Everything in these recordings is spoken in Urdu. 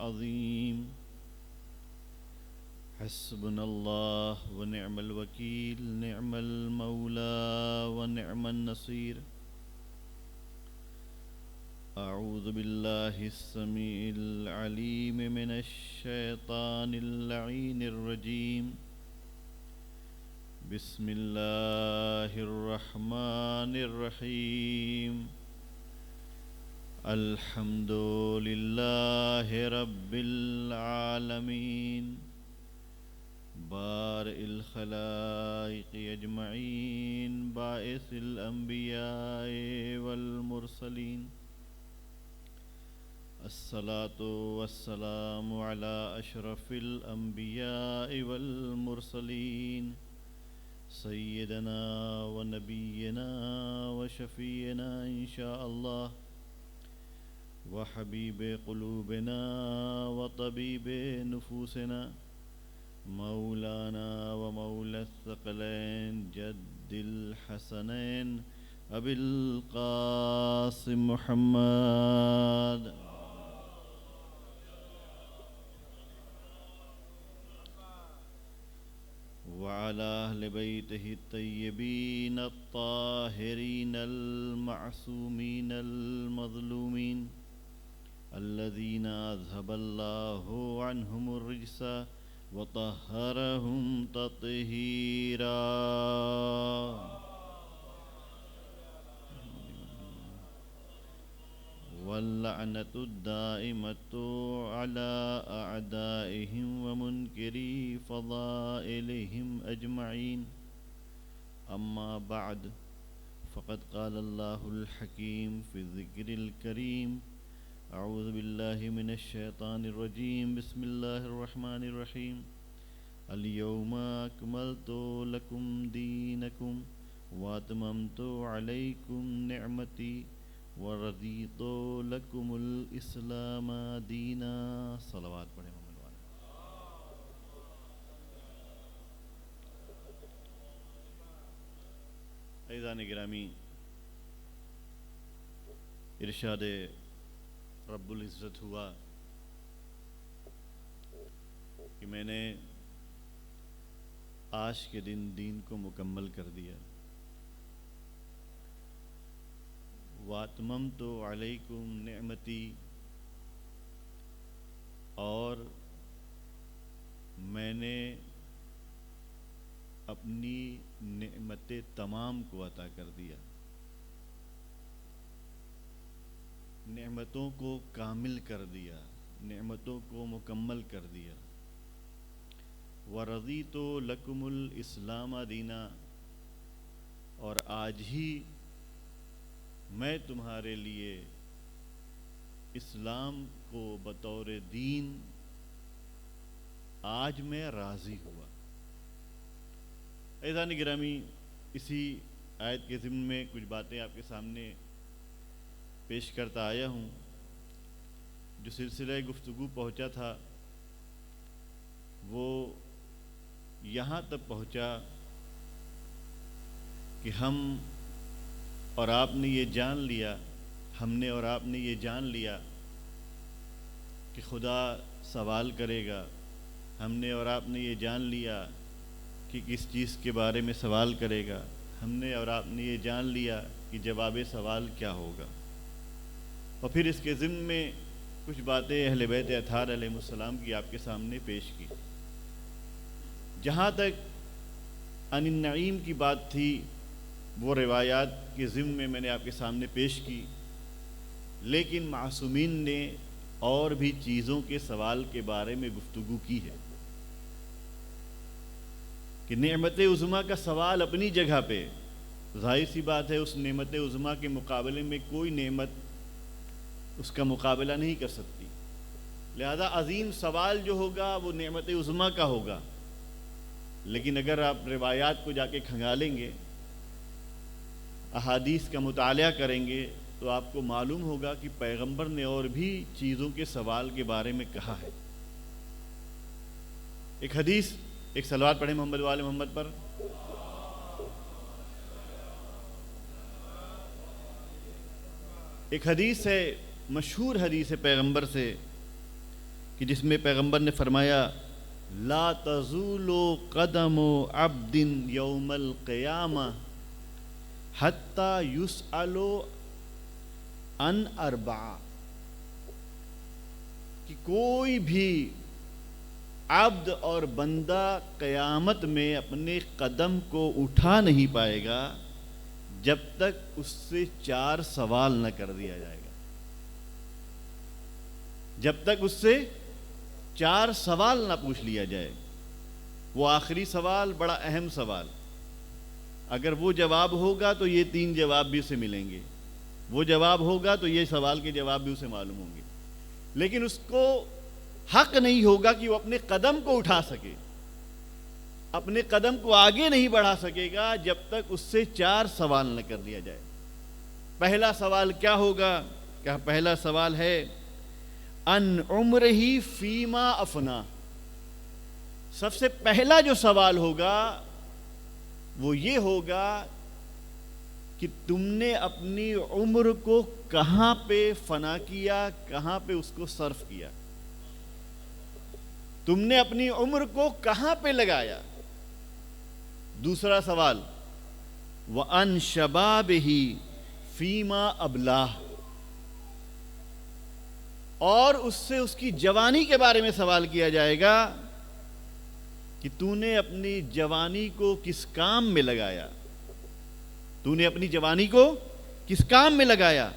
العظيم حسبنا الله ونعم الوكيل نعم المولى ونعم النصير أعوذ بالله السميع العليم من الشيطان اللعين الرجيم بسم الله الرحمن الرحيم الحمد لله رب العالمين بارئ الخلائق أجمعين باعث الأنبياء والمرسلين الصلاة والسلام على أشرف الأنبياء والمرسلين سيدنا ونبينا وشفينا إن شاء الله وحبيب قلوبنا وطبيب نفوسنا مولانا ومولى الثقلين جد الحسنين أبي القاسم محمد وعلى أهل بيته الطيبين الطاهرين المعصومين المظلومين الذين أذهب الله عنهم الرجس وطهرهم تطهيرا واللعنة الدائمة على أعدائهم ومنكري فضائلهم أجمعين أما بعد فقد قال الله الحكيم في الذكر الكريم أعوذ بالله من الشيطان الرجيم بسم الله الرحمن الرحيم اليوم أكملت لكم دينكم وأتممت عليكم نعمتي ورضيت لكم الإسلام دينا صلوات پڑھیں محمد والے عزیزان گرامی ارشاد رب العزت ہوا کہ میں نے آج کے دن دین کو مکمل کر دیا وَأَتْمَمْتُ عَلَيْكُمْ نِعْمَتِي اور میں نے اپنی نعمتیں تمام کو عطا کر دیا نعمتوں کو کامل کر دیا نعمتوں کو مکمل کر دیا وَرَضِيتُ لَكُمُ الْإِسْلَامَ دِينًا اور آج ہی میں تمہارے لیے اسلام کو بطور دین آج میں راضی ہوا عزیزان گرامی اسی آیت کے ضمن میں کچھ باتیں آپ کے سامنے پیش کرتا آیا ہوں جو سلسلہ گفتگو پہنچا تھا وہ یہاں تک پہنچا کہ ہم اور آپ نے یہ جان لیا ہم نے اور آپ نے یہ جان لیا کہ خدا سوال کرے گا ہم نے اور آپ نے یہ جان لیا کہ کس چیز کے بارے میں سوال کرے گا ہم نے اور آپ نے یہ جان لیا کہ جواب سوال کیا ہوگا اور پھر اس کے ضمن میں کچھ باتیں اہل بیت اطہار علیہ السلام کی آپ کے سامنے پیش کی جہاں تک عن النعیم کی بات تھی وہ روایات کے ضمن میں نے آپ کے سامنے پیش کی لیکن معصومین نے اور بھی چیزوں کے سوال کے بارے میں گفتگو کی ہے کہ نعمت عظمیٰ کا سوال اپنی جگہ پہ ظاہر سی بات ہے اس نعمت عظمیٰ کے مقابلے میں کوئی نعمت اس کا مقابلہ نہیں کر سکتی لہذا عظیم سوال جو ہوگا وہ نعمت عظمیٰ کا ہوگا لیکن اگر آپ روایات کو جا کے کھنگالیں گے احادیث کا مطالعہ کریں گے تو آپ کو معلوم ہوگا کہ پیغمبر نے اور بھی چیزوں کے سوال کے بارے میں کہا ہے ایک حدیث ایک صلوات پڑھیں محمد وآل محمد پر ایک حدیث ہے مشہور حدیث ہے پیغمبر سے کہ جس میں پیغمبر نے فرمایا لا تزول قدم عبد یوم القیامہ حتی یسأل عن اربع، کہ کوئی بھی عبد اور بندہ قیامت میں اپنے قدم کو اٹھا نہیں پائے گا جب تک اس سے 4 سوال نہ کر دیا جائے گا، جب تک اس سے 4 سوال نہ پوچھ لیا جائے۔ وہ آخری سوال بڑا اہم سوال، اگر وہ جواب ہوگا تو یہ 3 جواب بھی اسے ملیں گے، وہ جواب ہوگا تو یہ سوال کے جواب بھی اسے معلوم ہوں گے، لیکن اس کو حق نہیں ہوگا کہ وہ اپنے قدم کو اٹھا سکے، اپنے قدم کو آگے نہیں بڑھا سکے گا جب تک اس سے 4 سوال نہ کر دیا جائے۔ پہلا سوال کیا ہوگا؟ کیا پہلا سوال ہے ان عمرہ فیما افنا۔ سب سے پہلا جو سوال ہوگا وہ یہ ہوگا کہ تم نے اپنی عمر کو کہاں پہ فنا کیا، کہاں پہ اس کو صرف کیا، تم نے اپنی عمر کو کہاں پہ لگایا۔ دوسرا سوال وَأَن شَبَابِهِ فِيمَا أَبْلَاهُ، اور اس سے اس کی جوانی کے بارے میں سوال کیا جائے گا کہ تو نے اپنی جوانی کو کس کام میں لگایا، تو نے اپنی جوانی کو کس کام میں لگایا۔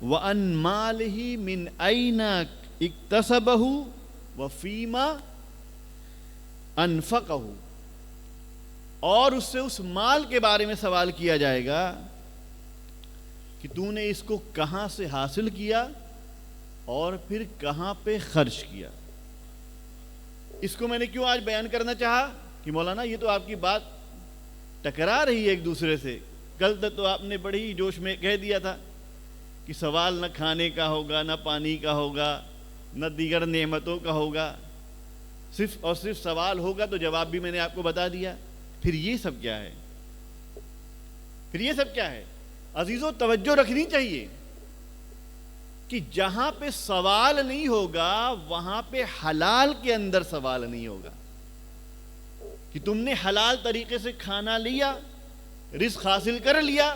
وَأَن مَالِهِ مِنْ أَيْنَ اِكْتَسَبَهُ وَفِيمَا أَنْفَقَهُ، اور اس سے اس مال کے بارے میں سوال کیا جائے گا کہ تو نے اس کو کہاں سے حاصل کیا اور پھر کہاں پہ خرچ کیا۔ اس کو میں نے کیوں آج بیان کرنا چاہا کہ مولانا یہ تو آپ کی بات ٹکرا رہی ہے ایک دوسرے سے، کل تک تو آپ نے بڑی جوش میں کہہ دیا تھا کہ سوال نہ کھانے کا ہوگا، نہ پانی کا ہوگا، نہ دیگر نعمتوں کا ہوگا، صرف اور صرف سوال ہوگا، تو جواب بھی میں نے آپ کو بتا دیا۔ پھر یہ سب کیا ہے؟ پھر یہ سب کیا ہے؟ عزیزو توجہ رکھنی چاہیے کہ جہاں پہ سوال نہیں ہوگا وہاں پہ حلال کے اندر سوال نہیں ہوگا، کہ تم نے حلال طریقے سے کھانا لیا، رزق حاصل کر لیا،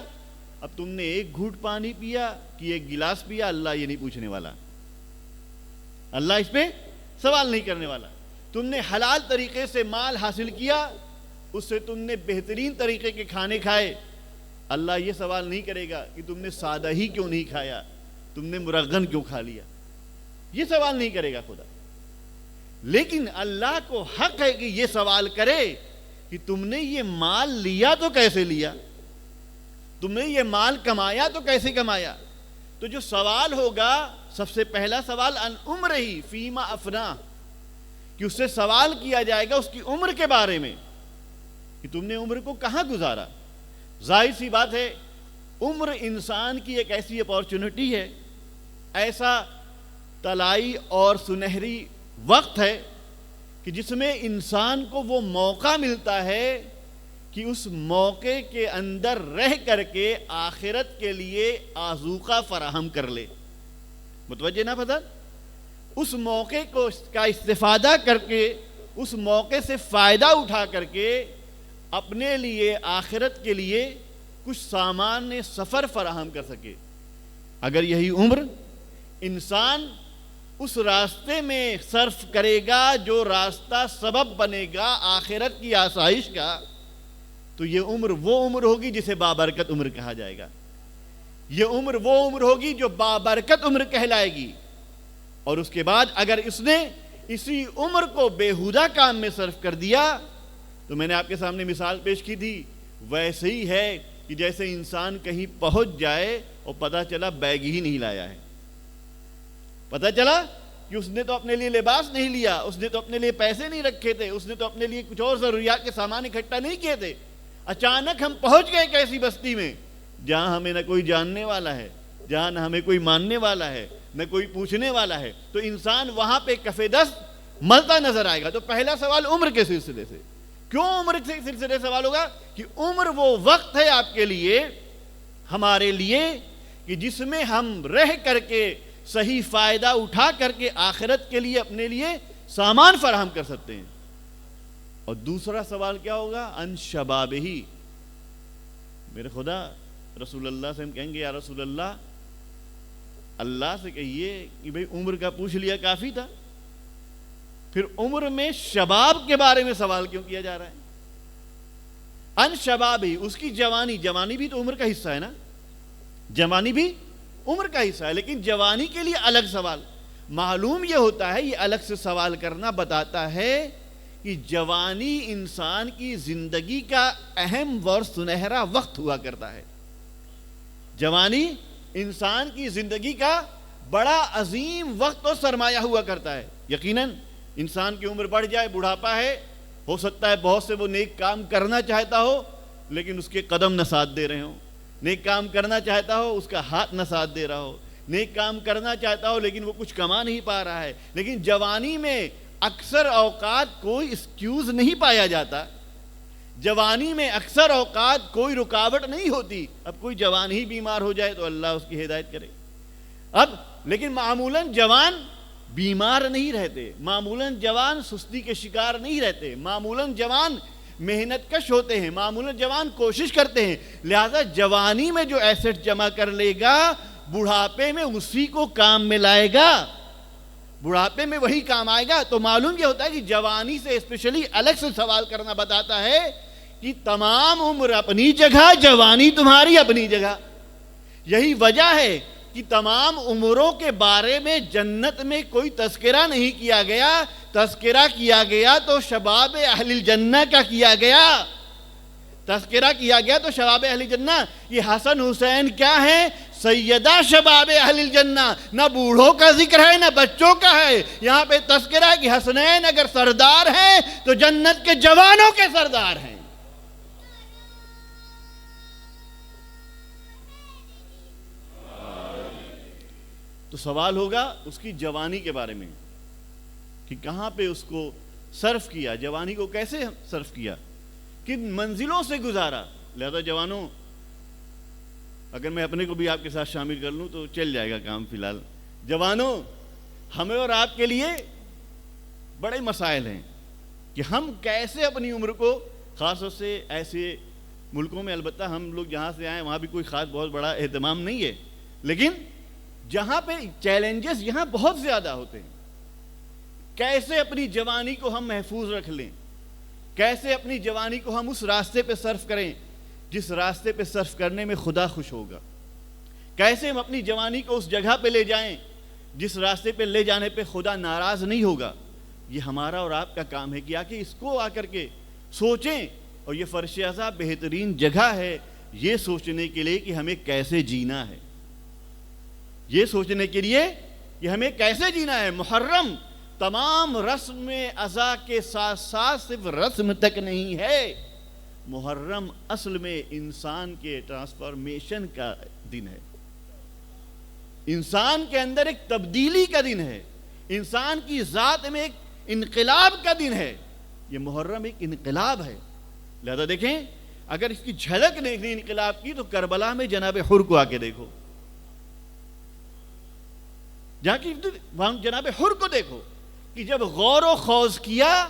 اب تم نے 1 گھونٹ پانی پیا کہ 1 گلاس پیا، اللہ یہ نہیں پوچھنے والا، اللہ اس پہ سوال نہیں کرنے والا۔ تم نے حلال طریقے سے مال حاصل کیا، اس سے تم نے بہترین طریقے کے کھانے کھائے، اللہ یہ سوال نہیں کرے گا کہ تم نے سادہ ہی کیوں نہیں کھایا، تم نے مرغن کیوں کھا لیا، یہ سوال نہیں کرے گا خدا۔ لیکن اللہ کو حق ہے کہ یہ سوال کرے کہ تم نے یہ مال لیا تو کیسے لیا، تم نے یہ مال کمایا تو کیسے کمایا۔ تو جو سوال ہوگا، سب سے پہلا سوال ان عمرہ فیما افنا، کہ اس سے سوال کیا جائے گا اس کی عمر کے بارے میں کہ تم نے عمر کو کہاں گزارا۔ ظاہر سی بات ہے عمر انسان کی ایک ایسی اپارچونٹی ہے، ایسا طلائی اور سنہری وقت ہے کہ جس میں انسان کو وہ موقع ملتا ہے کہ اس موقع کے اندر رہ کر کے آخرت کے لیے آذوقہ فراہم کر لے۔ متوجہ نہ پتہ؟ اس موقع کا استفادہ کر کے، اس موقع سے فائدہ اٹھا کر کے اپنے لیے آخرت کے لیے کچھ سامان سفر فراہم کر سکے۔ اگر یہی عمر انسان اس راستے میں صرف کرے گا جو راستہ سبب بنے گا آخرت کی آسائش کا، تو یہ عمر وہ عمر ہوگی جسے بابرکت عمر کہا جائے گا۔ یہ عمر وہ عمر ہوگی جو بابرکت عمر کہلائے گی۔ اور اس کے بعد اگر اس نے اسی عمر کو بیہودہ کام میں صرف کر دیا تو میں نے آپ کے سامنے مثال پیش کی تھی، ویسے ہی ہے کہ جیسے انسان کہیں پہنچ جائے اور پتہ چلا بیگ ہی نہیں لایا ہے، پتہ چلا کہ اس نے تو اپنے لیے لباس نہیں لیا، اس نے تو اپنے لیے پیسے نہیں رکھے تھے، اس نے تو اپنے لیے کچھ اور ضروریات کے سامان اکٹھا نہیں کیے تھے۔ اچانک ہم پہنچ گئے ایک ایسی بستی میں جہاں ہمیں نہ کوئی جاننے والا ہے، جہاں نہ ہمیں کوئی ماننے والا ہے، نہ کوئی پوچھنے والا ہے، تو انسان وہاں پہ کف دست ملتا نظر آئے گا۔ تو پہلا سوال عمر کے سلسلے سے، کیوں عمر کے سلسلے سوال ہوگا کہ عمر وہ وقت ہے آپ کے لیے، ہمارے لیے، کہ جس میں ہم رہ کر کے صحیح فائدہ اٹھا کر کے آخرت کے لیے اپنے لیے سامان فراہم کر سکتے ہیں. اور دوسرا سوال کیا ہوگا؟ ان شبابہی. میرے خدا رسول اللہ سے ہم کہیں گے یا رسول اللہ، اللہ سے کہیے کہ بھئی عمر کا پوچھ لیا کافی تھا، پھر عمر میں شباب کے بارے میں سوال کیوں کیا جا رہا ہے؟ ان شبابہی، اس کی جوانی. جوانی بھی تو عمر کا حصہ ہے نا، جوانی بھی عمر کا حصہ ہے، لیکن جوانی کے لیے الگ سوال. معلوم یہ ہوتا ہے، یہ الگ سے سوال کرنا بتاتا ہے کہ جوانی انسان کی زندگی کا اہم اور سنہرا وقت ہوا کرتا ہے. جوانی انسان کی زندگی کا بڑا عظیم وقت اور سرمایہ ہوا کرتا ہے. یقیناً انسان کی عمر بڑھ جائے، بڑھاپا ہے، ہو سکتا ہے بہت سے وہ نیک کام کرنا چاہتا ہو لیکن اس کے قدم نہ ساتھ دے رہے ہوں، نیک کام کرنا چاہتا ہو اس کا ہاتھ نہ ساتھ دے رہا ہو، نیک کام کرنا چاہتا ہو لیکن وہ کچھ کما نہیں پا رہا ہے. لیکن جوانی میں اکثر اوقات کوئی ایکسکیوز نہیں پایا جاتا، جوانی میں اکثر اوقات کوئی رکاوٹ نہیں ہوتی. اب کوئی جوان ہی بیمار ہو جائے تو اللہ اس کی ہدایت کرے. اب لیکن معمولاً جوان بیمار نہیں رہتے، معمولاً جوان سستی کے شکار نہیں رہتے، معمولاً جوان محنت کش ہوتے ہیں، معمولاً جوان کوشش کرتے ہیں. لہذا جوانی میں جو ایسٹ جمع کر لے گا بڑھاپے میں اسی کو کام میں لائے گا، بڑھاپے میں وہی کام آئے گا. تو معلوم یہ ہوتا ہے کہ جوانی سے اسپیشلی الگ سے سوال کرنا بتاتا ہے کہ تمام عمر اپنی جگہ، جوانی تمہاری اپنی جگہ. یہی وجہ ہے کہ تمام عمروں کے بارے میں جنت میں کوئی تذکرہ نہیں کیا گیا. تذکرہ کیا گیا تو شباب اہل الجنہ کا کیا گیا، تذکرہ کیا گیا تو شباب اہل الجنہ. یہ حسن حسین کیا ہے؟ سیدہ شباب اہل الجنہ. نہ بوڑھوں کا ذکر ہے نہ بچوں کا ہے، یہاں پہ تذکرہ ہے کہ حسنین اگر سردار ہیں تو جنت کے جوانوں کے سردار ہیں. تو سوال ہوگا اس کی جوانی کے بارے میں کہ کہاں پہ اس کو صرف کیا، جوانی کو کیسے صرف کیا، کن منزلوں سے گزارا. لہذا جوانوں، اگر میں اپنے کو بھی آپ کے ساتھ شامل کر لوں تو چل جائے گا کام. فی الحال جوانوں، ہمیں اور آپ کے لیے بڑے مسائل ہیں کہ ہم کیسے اپنی عمر کو، خاص طور سے ایسے ملکوں میں، البتہ ہم لوگ جہاں سے آئے وہاں بھی کوئی خاص بہت بڑا اہتمام نہیں ہے، لیکن جہاں پہ چیلنجز یہاں بہت زیادہ ہوتے ہیں. کیسے اپنی جوانی کو ہم محفوظ رکھ لیں، کیسے اپنی جوانی کو ہم اس راستے پہ صرف کریں جس راستے پہ صرف کرنے میں خدا خوش ہوگا، کیسے ہم اپنی جوانی کو اس جگہ پہ لے جائیں جس راستے پہ لے جانے پہ خدا ناراض نہیں ہوگا. یہ ہمارا اور آپ کا کام ہے کہ آ کے اس کو آ کر کے سوچیں. اور یہ فرش اعضاء بہترین جگہ ہے یہ سوچنے کے لیے کہ ہمیں کیسے جینا ہے، یہ سوچنے کے لیے کہ ہمیں کیسے جینا ہے. محرم تمام رسم اعضاء کے ساتھ ساتھ صرف رسم تک نہیں ہے، محرم اصل میں انسان کے ٹرانسفارمیشن کا دن ہے، انسان کے اندر ایک تبدیلی کا دن ہے، انسان کی ذات میں ایک انقلاب کا دن ہے. یہ محرم ایک انقلاب ہے. لہذا دیکھیں، اگر اس کی جھلک دیکھنی انقلاب کی تو کربلا میں جناب حر کو آ کے دیکھو، جہاں کی جناب حر کو دیکھو کہ جب غور و خوض کیا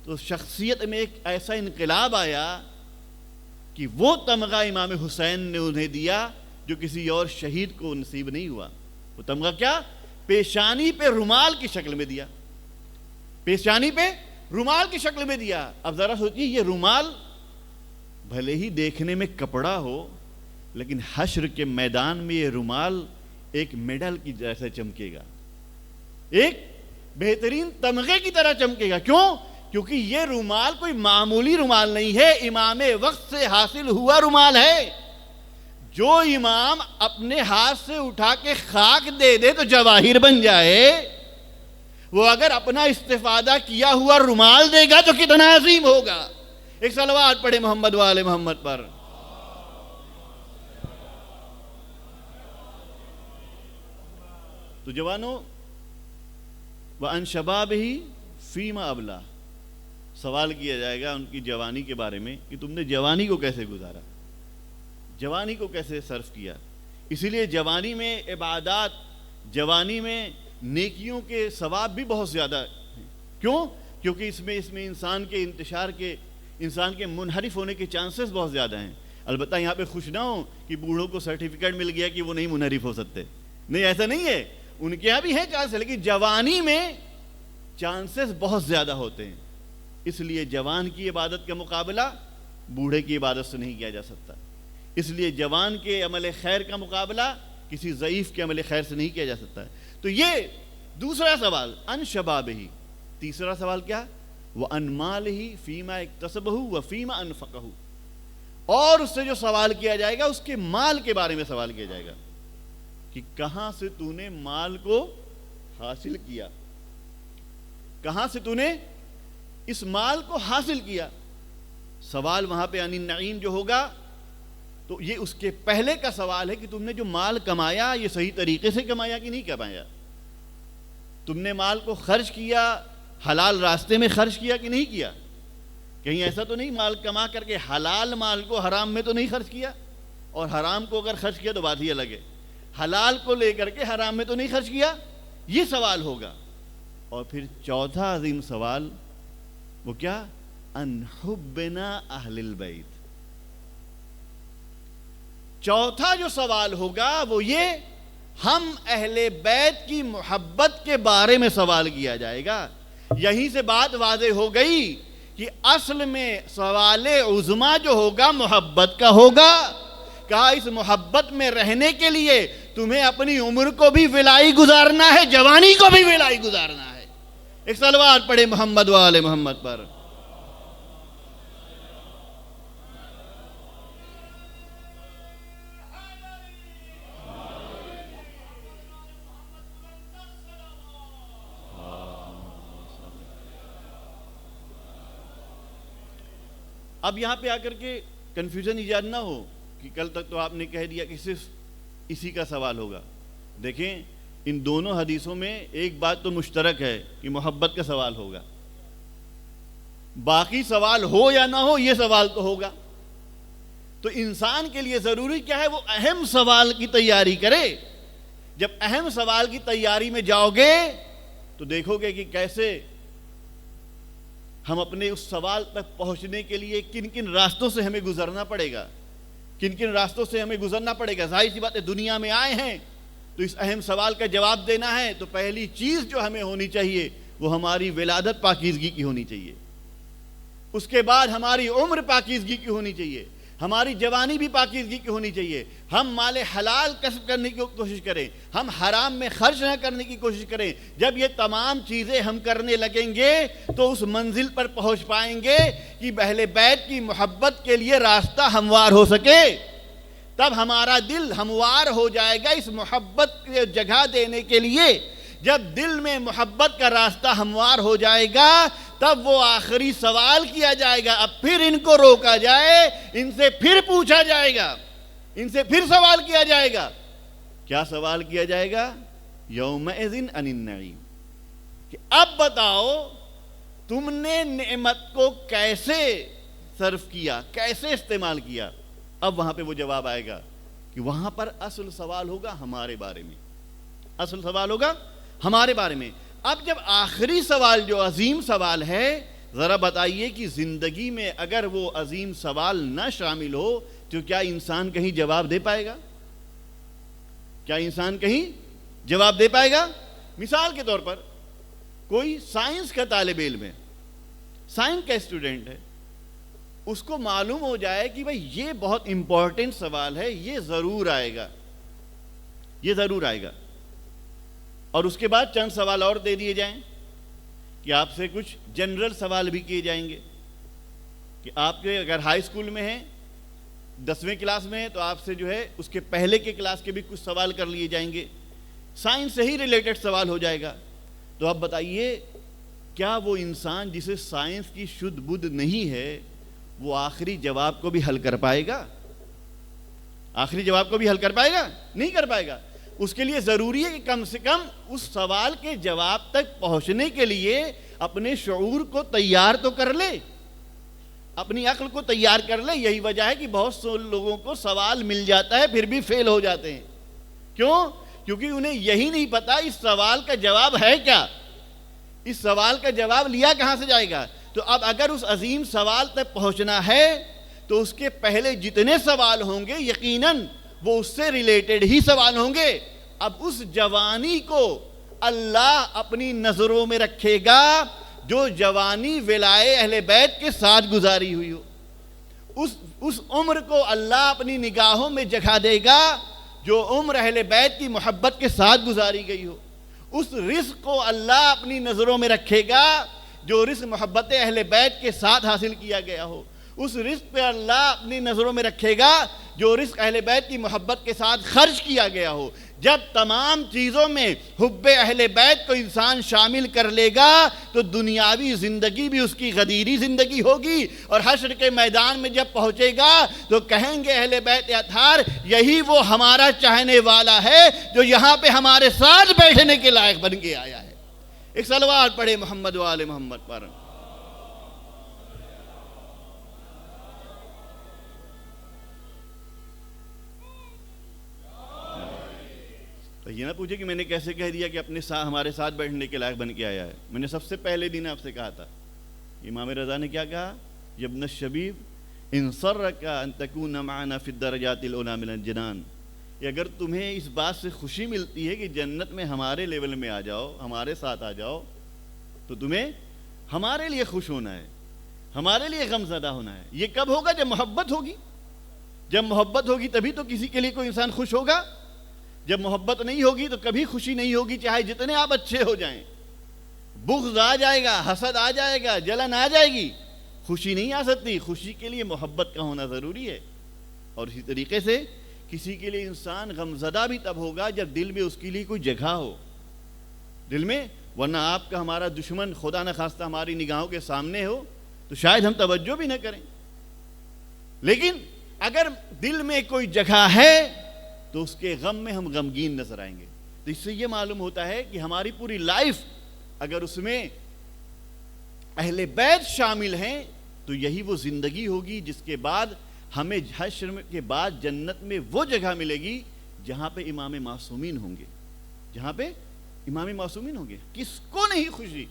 تو شخصیت میں ایک ایسا انقلاب آیا کہ وہ تمغہ امام حسین نے انہیں دیا جو کسی اور شہید کو نصیب نہیں ہوا. وہ تمغہ کیا؟ پیشانی پہ رومال کی شکل میں دیا، پیشانی پہ رومال کی شکل میں دیا. اب ذرا سوچیے، یہ رومال بھلے ہی دیکھنے میں کپڑا ہو لیکن حشر کے میدان میں یہ رومال ایک میڈل کی جیسا چمکے گا، ایک بہترین تمغے کی طرح چمکے گا. کیوں؟ کیونکہ یہ رومال کوئی معمولی رومال نہیں ہے، امام وقت سے حاصل ہوا رومال ہے. جو امام اپنے ہاتھ سے اٹھا کے خاک دے دے تو جواہر بن جائے، وہ اگر اپنا استفادہ کیا ہوا رومال دے گا تو کتنا عظیم ہوگا. ایک صلوات پڑھے محمد والے محمد پر. تو جوانوں، وَأَن شَبَابِهِ فِيمَا أَبْلَىٰ، سوال کیا جائے گا ان کی جوانی کے بارے میں کہ تم نے جوانی کو کیسے گزارا، جوانی کو کیسے صرف کیا. اسی لیے جوانی میں عبادات جوانی میں نیکیوں کے ثواب بھی بہت زیادہ ہیں. کیوں؟ کیونکہ اس میں انسان کے انتشار کے، انسان کے منحرف ہونے کے چانسز بہت زیادہ ہیں. البتہ یہاں پہ خوش نہ ہوں کہ بوڑھوں کو سرٹیفکیٹ مل گیا کہ وہ نہیں منحرف ہو سکتے، نہیں، ایسا نہیں ہے، ان کے یہاں بھی ہیں چانس، لیکن جوانی میں چانسز بہت زیادہ ہوتے ہیں. اس لیے جوان کی عبادت کا مقابلہ بوڑھے کی عبادت سے نہیں کیا جا سکتا. اس لیے جوان کے عمل خیر کا مقابلہ کسی ضعیف کے عمل خیر سے نہیں کیا جا سکتا ہے. تو یہ دوسرا سوال ان شبابہ. تیسرا سوال کیا؟ وَأَنْ مَالِهِ فِيمَا اكْتَسَبَهُ وَفِيمَا أَنْفَقَهُ. اور اس سے جو سوال کیا جائے گا اس کے مال کے بارے میں سوال کیا جائے گا کہ کہاں سے تو نے مال کو حاصل کیا، کہاں سے تو نے اس مال کو حاصل کیا. سوال وہاں پہ عن النعیم جو ہوگا تو یہ اس کے پہلے کا سوال ہے کہ تم نے جو مال کمایا یہ صحیح طریقے سے کمایا کہ نہیں کمایا. تم نے مال کو خرچ کیا، حلال راستے میں خرچ کیا کہ نہیں کیا. کہیں ایسا تو نہیں مال کما کر کے حلال مال کو حرام میں تو نہیں خرچ کیا، اور حرام کو اگر خرچ کیا تو بات ہی الگ ہے. حلال کو لے کر کے حرام میں تو نہیں خرچ کیا. یہ سوال ہوگا. اور پھر چوتھا عظیم سوال وہ کیا؟ ان حبنا اہل البیت. چوتھا جو سوال ہوگا وہ یہ، ہم اہل بیت کی محبت کے بارے میں سوال کیا جائے گا. یہیں سے بات واضح ہو گئی کہ اصل میں سوال عظما جو ہوگا محبت کا ہوگا. کہا اس محبت میں رہنے کے لیے تمہیں اپنی عمر کو بھی ولائی گزارنا ہے، جوانی کو بھی ولائی گزارنا ہے. ایک صلوات پڑھے محمد و آل محمد پر. اب یہاں پہ آ کر کے کنفیوژن ایجاد نہ ہو کہ کل تک تو آپ نے کہہ دیا کہ صرف اسی کا سوال ہوگا. دیکھیں ان دونوں حدیثوں میں ایک بات تو مشترک ہے کہ محبت کا سوال ہوگا. باقی سوال ہو یا نہ ہو یہ سوال تو ہوگا. تو انسان کے لیے ضروری کیا ہے؟ وہ اہم سوال کی تیاری کرے. جب اہم سوال کی تیاری میں جاؤ گے تو دیکھو گے کہ کیسے ہم اپنے اس سوال تک پہنچنے کے لیے کن کن راستوں سے ہمیں گزرنا پڑے گا، کن کن راستوں سے ہمیں گزرنا پڑے گا. ظاہر سی بات ہے دنیا میں آئے ہیں تو اس اہم سوال کا جواب دینا ہے تو پہلی چیز جو ہمیں ہونی چاہیے وہ ہماری ولادت پاکیزگی کی ہونی چاہیے. اس کے بعد ہماری عمر پاکیزگی کی ہونی چاہیے، ہماری جوانی بھی پاکیزگی کی ہونی چاہیے. ہم مال حلال کسب کرنے کی کوشش کریں، ہم حرام میں خرچ نہ کرنے کی کوشش کریں. جب یہ تمام چیزیں ہم کرنے لگیں گے تو اس منزل پر پہنچ پائیں گے کہ اہل بیت کی محبت کے لیے راستہ ہموار ہو سکے. تب ہمارا دل ہموار ہو جائے گا اس محبت کو جگہ دینے کے لیے. جب دل میں محبت کا راستہ ہموار ہو جائے گا تب وہ آخری سوال کیا جائے گا. اب پھر ان کو روکا جائے، ان سے پھر پوچھا جائے گا، ان سے پھر سوال کیا جائے گا. کیا سوال کیا جائے گا؟ یومئذ عن النعیم، کہ اب بتاؤ تم نے نعمت کو کیسے صرف کیا، کیسے استعمال کیا. اب وہاں پہ وہ جواب آئے گا کہ وہاں پر اصل سوال ہوگا ہمارے بارے میں، اصل سوال ہوگا ہمارے بارے میں. اب جب آخری سوال جو عظیم سوال ہے، ذرا بتائیے کہ زندگی میں اگر وہ عظیم سوال نہ شامل ہو تو کیا انسان کہیں جواب دے پائے گا؟ کیا انسان کہیں جواب دے پائے گا؟ مثال کے طور پر کوئی سائنس کا طالب علم ہے، سائنس کا اسٹوڈنٹ ہے، اس کو معلوم ہو جائے کہ بھئی یہ بہت امپورٹنٹ سوال ہے، یہ ضرور آئے گا، یہ ضرور آئے گا. اور اس کے بعد چند سوال اور دے دیے جائیں کہ آپ سے کچھ جنرل سوال بھی کیے جائیں گے کہ آپ کے اگر ہائی اسکول میں ہیں، 10ویں کلاس میں ہیں تو آپ سے جو ہے اس کے پہلے کے کلاس کے بھی کچھ سوال کر لیے جائیں گے. سائنس سے ہی ریلیٹڈ سوال ہو جائے گا. تو آپ بتائیے کیا وہ انسان جسے سائنس کی شدھ بدھ نہیں ہے وہ آخری جواب کو بھی حل کر پائے گا؟ آخری جواب کو بھی حل کر پائے گا؟ نہیں کر پائے گا. اس کے لیے ضروری ہے کہ کم سے کم اس سوال کے جواب تک پہنچنے کے لیے اپنے شعور کو تیار تو کر لے، اپنی عقل کو تیار کر لے. یہی وجہ ہے کہ بہت سے لوگوں کو سوال مل جاتا ہے پھر بھی فیل ہو جاتے ہیں. کیوں؟ کیونکہ انہیں یہی نہیں پتا اس سوال کا جواب ہے کیا، اس سوال کا جواب لیا کہاں سے جائے گا۔ تو اب اگر اس عظیم سوال تک پہنچنا ہے تو اس کے پہلے جتنے سوال ہوں گے یقیناً وہ اس سے ریلیٹڈ ہی سوال ہوں گے۔ اب اس جوانی کو اللہ اپنی نظروں میں رکھے گا جو جوانی ولائے اہل بیت کے ساتھ گزاری ہوئی ہو، اس عمر کو اللہ اپنی نگاہوں میں جگہ دے گا جو عمر اہل بیت کی محبت کے ساتھ گزاری گئی ہو، اس رزق کو اللہ اپنی نظروں میں رکھے گا جو رزق محبت اہل بیت کے ساتھ حاصل کیا گیا ہو، اس رزق پہ اللہ اپنی نظروں میں رکھے گا جو رزق اہل بیت کی محبت کے ساتھ خرچ کیا گیا ہو۔ جب تمام چیزوں میں حب اہل بیت کو انسان شامل کر لے گا تو دنیاوی زندگی بھی اس کی غدیری زندگی ہوگی، اور حشر کے میدان میں جب پہنچے گا تو کہیں گے اہل بیت اطہار یہی وہ ہمارا چاہنے والا ہے جو یہاں پہ ہمارے ساتھ بیٹھنے کے لائق بن کے آیا ہے۔ ایک صلوات پڑھے محمد و آل محمد پر۔ یہ نہ پوچھے کہ میں نے کیسے کہہ دیا کہ اپنے ہمارے ساتھ بیٹھنے کے لائق بن کے آیا ہے۔ میں نے سب سے پہلے دن آپ سے کہا تھا، امام رضا نے کیا کہا، ابن الشبیب ان سرک ان تکون معنا فی الدرجات العلی من الجنان، کہ اگر تمہیں اس بات سے خوشی ملتی ہے کہ جنت میں ہمارے لیول میں آ جاؤ، ہمارے ساتھ آ جاؤ، تو تمہیں ہمارے لیے خوش ہونا ہے، ہمارے لیے غم زدہ ہونا ہے۔ یہ کب ہوگا؟ جب محبت ہوگی۔ جب محبت ہوگی تبھی تو کسی کے لیے کوئی انسان خوش ہوگا۔ جب محبت نہیں ہوگی تو کبھی خوشی نہیں ہوگی، چاہے جتنے آپ اچھے ہو جائیں۔ بغض آ جائے گا، حسد آ جائے گا، جلن آ جائے گی، خوشی نہیں آ سکتی۔ خوشی کے لیے محبت کا ہونا ضروری ہے۔ اور اسی طریقے سے کسی کے لیے انسان غمزدہ بھی تب ہوگا جب دل میں اس کے لیے کوئی جگہ ہو دل میں، ورنہ آپ کا ہمارا دشمن خدا نہ خواستہ ہماری نگاہوں کے سامنے ہو تو شاید ہم توجہ بھی نہ کریں، لیکن اگر دل میں کوئی جگہ ہے تو اس کے غم میں ہم غمگین نظر آئیں گے۔ تو اس سے یہ معلوم ہوتا ہے کہ ہماری پوری لائف اگر اس میں اہل بیت شامل ہیں تو یہی وہ زندگی ہوگی جس کے بعد ہمیں حشر کے بعد جنت میں وہ جگہ ملے گی جہاں پہ امام معصومین ہوں گے، جہاں پہ امام معصومین ہوں گے۔ کس کو نہیں خوشی،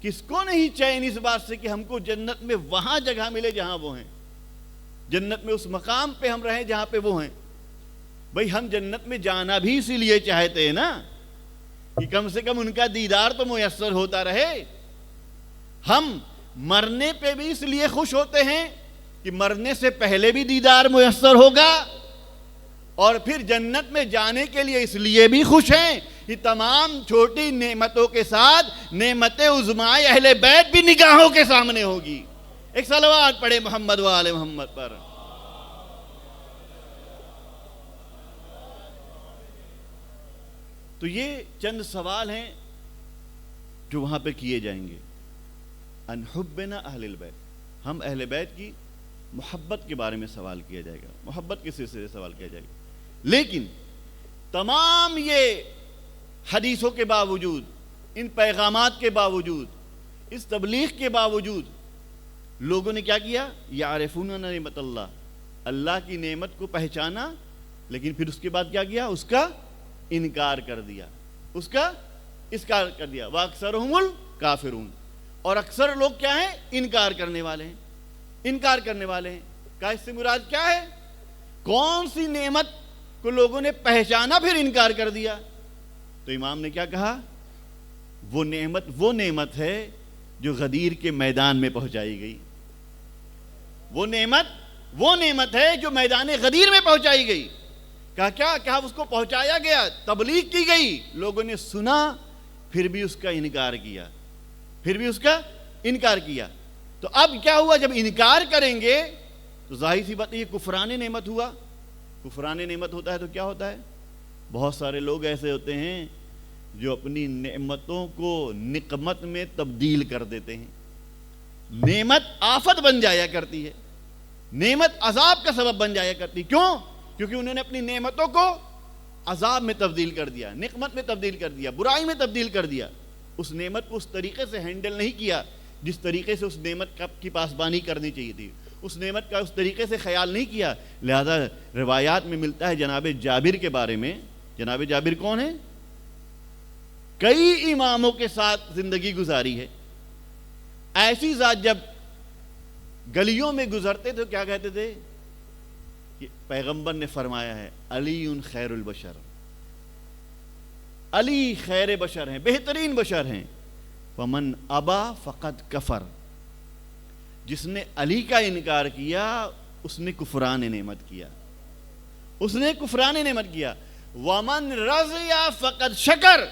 کس کو نہیں چین اس بات سے کہ ہم کو جنت میں وہاں جگہ ملے جہاں وہ ہیں، جنت میں اس مقام پہ ہم رہیں جہاں پہ وہ ہیں۔ بھئی ہم جنت میں جانا بھی اسی لیے چاہتے ہیں نا کہ کم سے کم ان کا دیدار تو میسر ہوتا رہے۔ ہم مرنے پہ بھی اس لیے خوش ہوتے ہیں کہ مرنے سے پہلے بھی دیدار میسر ہوگا، اور پھر جنت میں جانے کے لیے اس لیے بھی خوش ہیں کہ تمام چھوٹی نعمتوں کے ساتھ نعمت عظماء اہل بیت بھی نگاہوں کے سامنے ہوگی۔ ایک صلوات پڑھے محمد و آل محمد پر۔ تو یہ چند سوال ہیں جو وہاں پہ کیے جائیں گے۔ ان حبنا اہل البیت، ہم اہل بیت کی محبت کے بارے میں سوال کیا جائے گا، محبت کے سلسلے سے سوال کیا جائے گا۔ لیکن تمام یہ حدیثوں کے باوجود، ان پیغامات کے باوجود، اس تبلیغ کے باوجود لوگوں نے کیا کیا؟ یعرفون نعمت اللہ، اللہ کی نعمت کو پہچانا، لیکن پھر اس کے بعد کیا کیا؟ اس کا انکار کر دیا، اس کا انکار کر دیا۔ وَأَكْثَرُهُمُ الْكَافِرُونَ، اور اکثر لوگ کیا ہیں؟ انکار کرنے والے ہیں، انکار کرنے والے ہیں۔ کیا اس سے مراد کیا ہے؟ کون سی نعمت کو لوگوں نے پہچانا پھر انکار کر دیا؟ تو امام نے کیا کہا؟ وہ نعمت ہے جو غدیر کے میدان میں پہنچائی گئی، وہ نعمت ہے جو میدان غدیر میں پہنچائی گئی۔ کہا اس کو پہنچایا گیا، تبلیغ کی گئی، لوگوں نے سنا پھر بھی اس کا انکار کیا، تو اب کیا ہوا؟ جب انکار کریں گے تو ظاہر سی بات یہ کفران نعمت ہوا۔ کفران نعمت ہوتا ہے تو کیا ہوتا ہے؟ بہت سارے لوگ ایسے ہوتے ہیں جو اپنی نعمتوں کو نقمت میں تبدیل کر دیتے ہیں۔ نعمت آفت بن جایا کرتی ہے، نعمت عذاب کا سبب بن جایا کرتی۔ کیوں؟ کیونکہ انہوں نے اپنی نعمتوں کو عذاب میں تبدیل کر دیا، نقمت میں تبدیل کر دیا، برائی میں تبدیل کر دیا۔ اس نعمت کو اس طریقے سے ہینڈل نہیں کیا جس طریقے سے اس نعمت کی پاسبانی کرنی چاہیے تھی، اس نعمت کا اس طریقے سے خیال نہیں کیا۔ لہذا روایات میں ملتا ہے جناب جابر کے بارے میں جناب جابر کون ہیں؟ کئی اماموں کے ساتھ زندگی گزاری ہے. ایسی ذات جب گلیوں میں گزرتے تو کیا کہتے تھے کہ پیغمبر نے فرمایا ہے علی خیر البشر، علی خیر بشر ہیں، بہترین بشر ہیں. فمن ابا فقد کفر، جس نے علی کا انکار کیا اس نے کفران نعمت کیا، اس نے کفران نعمت کیا. ومن رضی فقد شکر،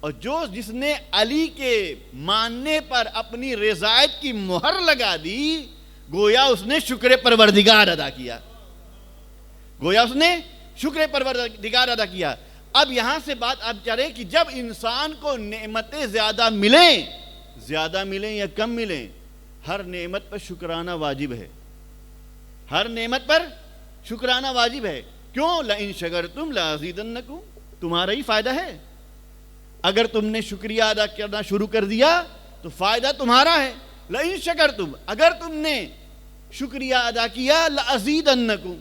اور جس نے علی کے ماننے پر اپنی رضایت کی مہر لگا دی، گویا اس نے شکر پروردگار ادا کیا، گویا اس نے شکر پروردگار ادا کیا. اب یہاں سے بات اب چلے کہ جب انسان کو نعمتیں زیادہ ملیں یا کم ملیں، ہر نعمت پر شکرانہ واجب ہے، ہر نعمت پر شکرانہ واجب ہے. کیوں؟ لَإِن شَكَرْتُمْ لَأَزِيدَنَّكُمْ، تمہارا ہی فائدہ ہے. اگر تم نے شکریہ ادا کرنا شروع کر دیا تو فائدہ تمہارا ہے. لَإِن شَكَرْتُمْ، اگر تم نے شکریہ ادا کیا، لَأَزِيدَنَّكُمْ،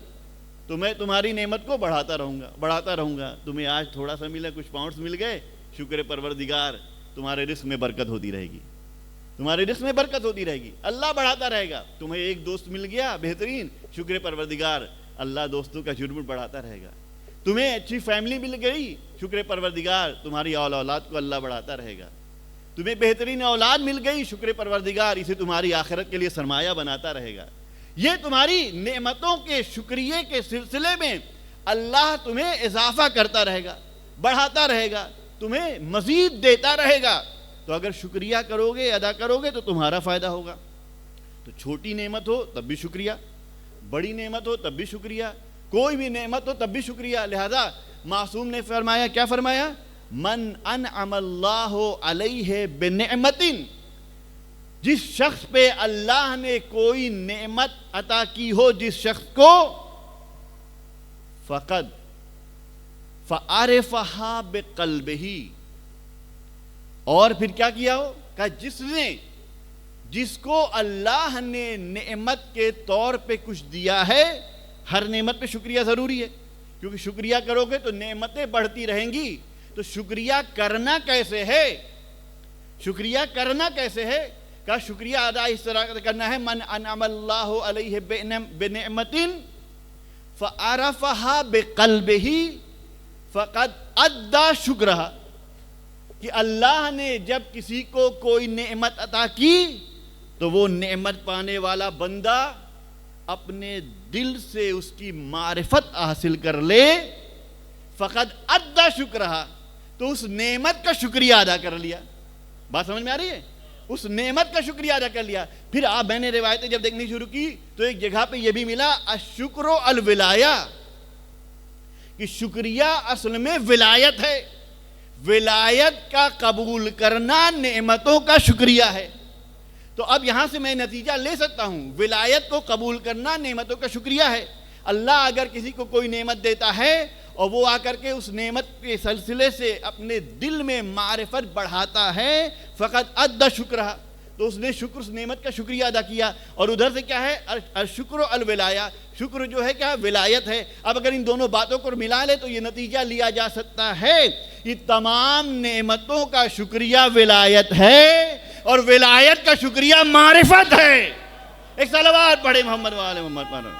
تو میں تمہاری نعمت کو بڑھاتا رہوں گا. تمہیں آج تھوڑا سا ملا، کچھ پاؤنڈز مل گئے، شکر پروردگار، تمہارے رزق میں برکت ہوتی رہے گی، تمہارے رزق میں برکت ہوتی رہے گی، اللہ بڑھاتا رہے گا. تمہیں ایک دوست مل گیا بہترین، شکر پروردگار، اللہ دوستوں کا جرم بڑھاتا رہے گا. تمہیں اچھی فیملی مل گئی، شکر پروردگار، تمہاری اولاد کو اللہ بڑھاتا رہے گا. تمہیں بہترین اولاد مل گئی، شکر پروردگار، اسے تمہاری آخرت کے لیے سرمایہ بناتا رہے گا. یہ تمہاری نعمتوں کے شکریہ کے سلسلے میں اللہ تمہیں اضافہ کرتا رہے گا، بڑھاتا رہے گا، تمہیں مزید دیتا رہے گا. تو اگر شکریہ کرو گے، ادا کرو گے تو تمہارا فائدہ ہوگا. تو چھوٹی نعمت ہو تب بھی شکریہ، بڑی نعمت ہو تب بھی شکریہ، کوئی بھی نعمت ہو تب بھی شکریہ. لہذا معصوم نے فرمایا، کیا فرمایا؟ من انعم اللہ علیہ بنعمت، جس شخص پہ اللہ نے کوئی نعمت عطا کی ہو، جس شخص کو، فقد فعرفہا بقلبہ، اور پھر کیا کیا ہو؟ کہ جس کو اللہ نے نعمت کے طور پہ کچھ دیا ہے. ہر نعمت پہ شکریہ ضروری ہے، کیونکہ شکریہ کرو گے تو نعمتیں بڑھتی رہیں گی. تو شکریہ کرنا کیسے ہے؟ شکریہ کرنا کیسے ہے؟ کہ شکریہ ادا اس طرح کرنا ہے، من انعم اللہ علیہ بنعمت فعرفہا بقلبہ فقد ادى شکرہا، کہ اللہ نے جب کسی کو کوئی نعمت عطا کی تو وہ نعمت پانے والا بندہ اپنے دل سے اس کی معرفت حاصل کر لے، فقد ادى شکرہا، تو اس نعمت کا شکریہ ادا کر لیا. بات سمجھ میں آ رہی ہے؟ اس نعمت کا شکریہ ادا کر لیا. پھر میں نے روایتیں جب دیکھنی شروع کی تو ایک جگہ پہ یہ بھی ملا، الشکر الولایہ، کہ شکریہ اصل میں ولایت ہے. ولایت کا قبول کرنا نعمتوں کا شکریہ ہے. تو اب یہاں سے میں نتیجہ لے سکتا ہوں، ولایت کو قبول کرنا نعمتوں کا شکریہ ہے. اللہ اگر کسی کو کوئی نعمت دیتا ہے اور وہ آ کر کے اس نعمت کے سلسلے سے اپنے دل میں معرفت بڑھاتا ہے، فقط ادى شکرہ، تو اس نے شکر، اس نعمت کا شکریہ ادا کیا. اور ادھر سے کیا ہے؟ الشکر الولایہ، شکر جو ہے کیا؟ ولایت ہے. اب اگر ان دونوں باتوں کو ملا لے تو یہ نتیجہ لیا جا سکتا ہے کہ تمام نعمتوں کا شکریہ ولایت ہے، اور ولایت کا شکریہ معرفت ہے. ایک صلوات پڑھے محمد وآل محمد پر.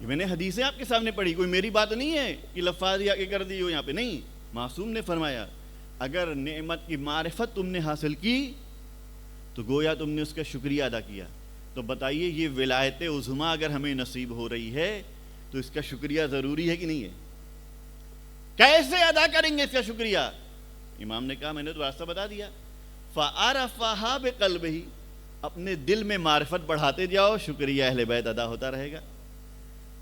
میں نے حدیثیں آپ کے سامنے پڑھی، کوئی میری بات نہیں ہے کہ لفاظ یا کہ کر دی ہو یہاں پہ، نہیں. معصوم نے فرمایا اگر نعمت کی معرفت تم نے حاصل کی تو گویا تم نے اس کا شکریہ ادا کیا. تو بتائیے یہ ولایت عظمیٰ اگر ہمیں نصیب ہو رہی ہے تو اس کا شکریہ ضروری ہے کہ نہیں ہے؟ کیسے ادا کریں گے اس کا شکریہ؟ امام نے کہا، میں نے تو راستہ بتا دیا، فعرفہا بقلبہ، اپنے دل میں معرفت بڑھاتے جاؤ، شکریہ اہل بیت ادا ہوتا رہے گا.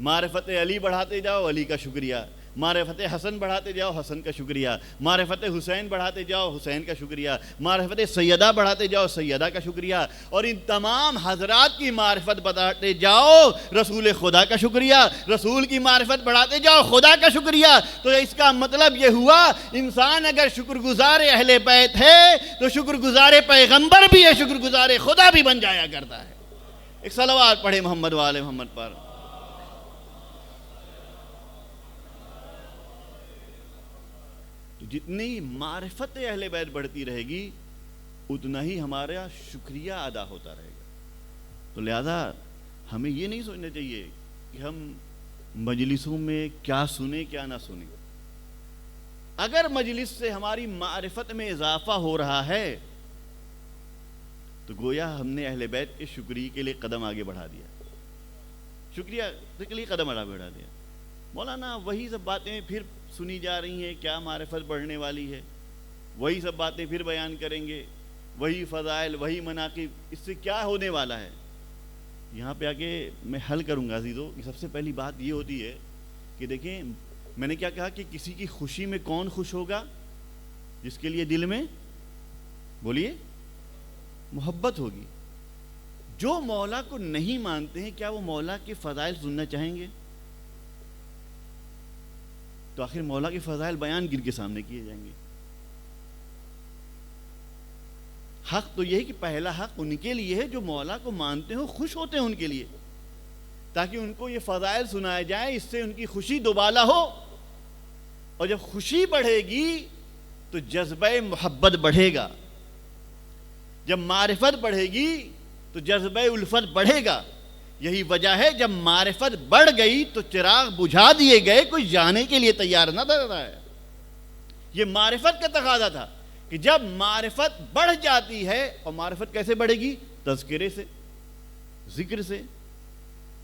معرفت علی بڑھاتے جاؤ، علی کا شکریہ. معرفت حسن بڑھاتے جاؤ، حسن کا شکریہ، معرفت حسین بڑھاتے جاؤ، حسین کا شکریہ، معرفت سیدہ بڑھاتے جاؤ، سیدہ کا شکریہ، اور ان تمام حضرات کی معرفت بڑھاتے جاؤ، رسول خدا کا شکریہ، رسول کی معرفت بڑھاتے جاؤ، خدا کا شکریہ۔ تو اس کا مطلب یہ ہوا انسان اگر شکر گزار اہل بیت ہے تو شکر گزار پیغمبر بھی ہے، شکر گزار خدا بھی بن جایا کرتا ہے۔ ایک صلوات پڑھے محمد وآل محمد پر۔ جتنی معرفت اہل بیت بڑھتی رہے گی اتنا ہی ہمارا شکریہ ادا ہوتا رہے گا۔ تو لہذا ہمیں یہ نہیں سوچنا چاہیے کہ ہم مجلسوں میں کیا سنیں کیا نہ سنیں۔ اگر مجلس سے ہماری معرفت میں اضافہ ہو رہا ہے تو گویا ہم نے اہل بیت کے شکریہ کے لیے قدم آگے بڑھا دیا، شکریہ کے لیے قدم آگے بڑھا دیا۔ مولانا وہی سب باتیں پھر سنی جا رہی ہیں، کیا معرفت بڑھنے والی ہے، وہی سب باتیں پھر بیان کریں گے، وہی فضائل، وہی مناقب، اس سے کیا ہونے والا ہے؟ یہاں پہ آگے میں حل کروں گا عزیزو۔ سب سے پہلی بات یہ ہوتی ہے کہ دیکھیں میں نے کیا کہا کہ کسی کی خوشی میں کون خوش ہوگا؟ جس کے لیے دل میں بولیے محبت ہوگی۔ جو مولا کو نہیں مانتے ہیں کیا وہ مولا کے فضائل سننا چاہیں گے؟ تو آخر مولا کے فضائل بیان کن کے سامنے کیے جائیں گے؟ حق تو یہ ہے کہ پہلا حق ان کے لیے ہے جو مولا کو مانتے ہو، خوش ہوتے ہیں ان کے لیے، تاکہ ان کو یہ فضائل سنائے جائیں، اس سے ان کی خوشی دوبالا ہو۔ اور جب خوشی بڑھے گی تو جذبہ محبت بڑھے گا، جب معرفت بڑھے گی تو جذبہ الفت بڑھے گا۔ یہی وجہ ہے جب معرفت بڑھ گئی تو چراغ بجھا دیے گئے، کوئی جانے کے لیے تیار نہ رہا ہے۔ یہ معرفت کا تقاضا تھا کہ جب معرفت بڑھ جاتی ہے، اور معرفت کیسے بڑھے گی؟ تذکرے سے، ذکر سے۔